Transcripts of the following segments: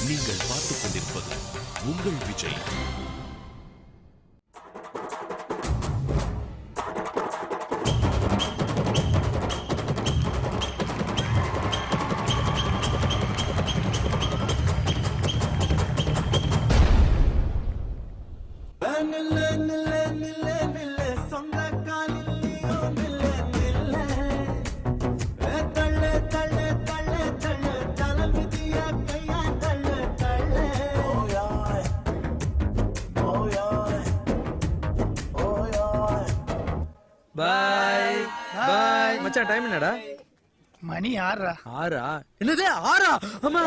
நீங்கள் பார்த்துக் கொண்டிருப்பது உங்கள் விஜய். பாய் பாய் மச்சான். டைம் என்னடா? மணி 6. 6? என்னது 6? அம்மா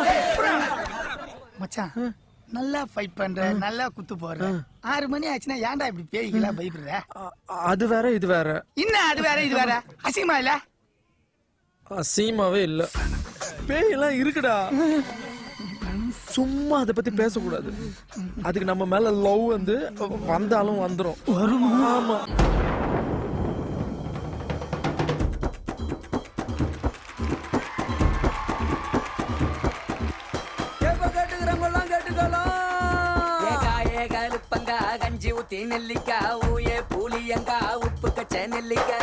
மச்சான் நல்லா ஃபைட் பண்ற, நல்லா குத்து போடுற. 6 மணி ஆச்சுன்னா ஏன்டா இப்படி பேய்களா பயப்படுற? அது வேற இது வேற. என்ன அது வேற இது வேற? அசிங்கமா இல்ல? அசிங்கமாவே இல்ல. பேய் எல்லாம் இருக்குடா. சும்மா அதை பத்தி பேசக்கூடாது. அதுக்கு நம்ம மேல லவ் வந்து வந்தாலும் வந்துரும். ஆமா. கஞ்சி ஊத்தி நெல்லிக்கா ஊயே புளியங்கா உப்பு கச்ச நெல்லிக்கா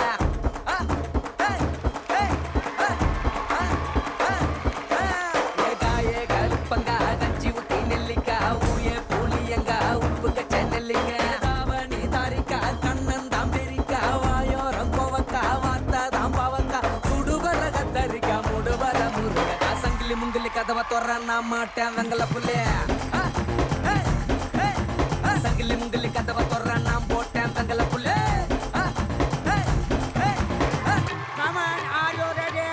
கருப்பங்கா கஞ்சி ஊத்தி நெல்லிக்கா ஊயே புளியங்கா உப்பு கச்ச நெல்லிக்கா தாவணி தாரிக்கா கண்ணன் தாம்பெரிக்கா வாயோரம் கோவக்கா வார்த்தா தாம்பாவக்கா சுடுவர கத்தரிக்கா முடுவர முருகக்கா சங்கிலி முங்கிலி கதவை தொற நான் மாட்டேன் வெங்கல புள்ளே சங்கிலி முங்கிலி கதவை தொற நான் போட்டேன் வெங்கல புள்ளே. Come on, are you ready?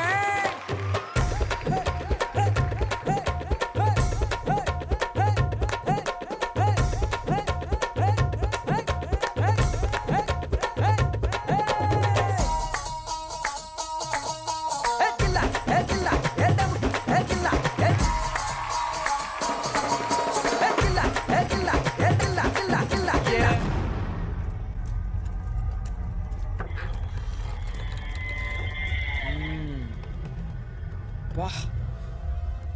வா,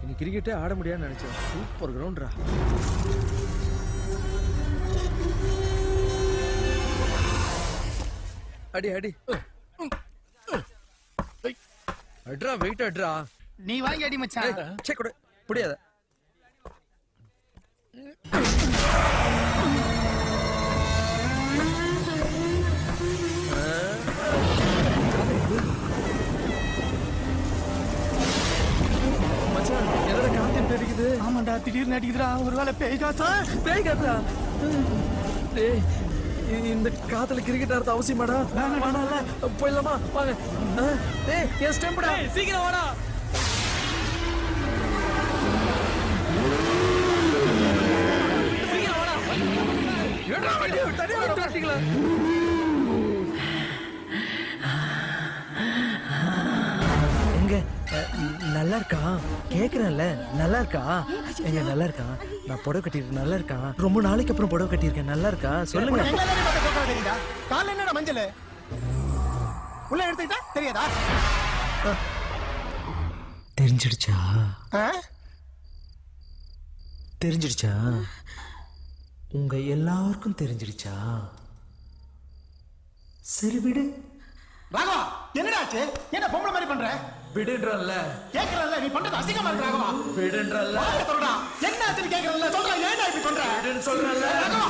இன்னைக்கு கிரிக்கெட்டே ஆட முடியாதுன்னு நினைச்சேன். சூப்பர் கிரவுண்ட்ரா. அடி அடி அட்ரா, வெயிட் அட்ரா. நீ வாங்கி அடி மச்சான். செக் கொடு. முடியாத. ஆமாண்டா, திடீர்னு அடிக்குதுடா. ஒருவேளை பேய் காத்தா? பேய் காத்தா? டேய், இந்த காத்துல கிரிக்கெட் ஆடுறது அவசியமாடா? வேணாம்ல, போயிடலாமா? வாங்க. டேய், என் ஸ்டெம்ப்டா. சீக்கிரம் வாடா. சீக்கிரம் வாடா. ஏடா வண்டி தனியா விட்டுட்டீங்களா? எங்க நல்லா இருக்கா? கேக்குறேன்ல, நல்லா இருக்கா? எங்க நல்லா இருக்கா? நான் புடவை கட்டிருக்கேன், நல்லா இருக்கா? ரொம்ப நாளைக்கு அப்புறம் புடவை கட்டியிருக்கேன், நல்லா இருக்கா? சொல்லுங்க. கால என்னடா மஞ்சள் உள்ள எடுத்துக்கிட்டா தெரியாதா? தெரிஞ்சிடுச்சா? தெரிஞ்சிடுச்சா? உங்க எல்லாருக்கும் தெரிஞ்சிடுச்சா? சரி விடு. ராகவா, என்னடாச்சு? என்ன பொம்பளை மாதிரி பண்ற? விடுன்றல்ல. கேக்குறல்ல, நீ பண்றது அசிங்கமா இருக்கு ராகவா. விடுன்றல்ல. என்ன ஆச்சுன்னு கேக்குறல்ல, சொல்றா. ஏன்டா இப்படி பண்ற? விடுன்னு சொல்றல்ல. ராகவா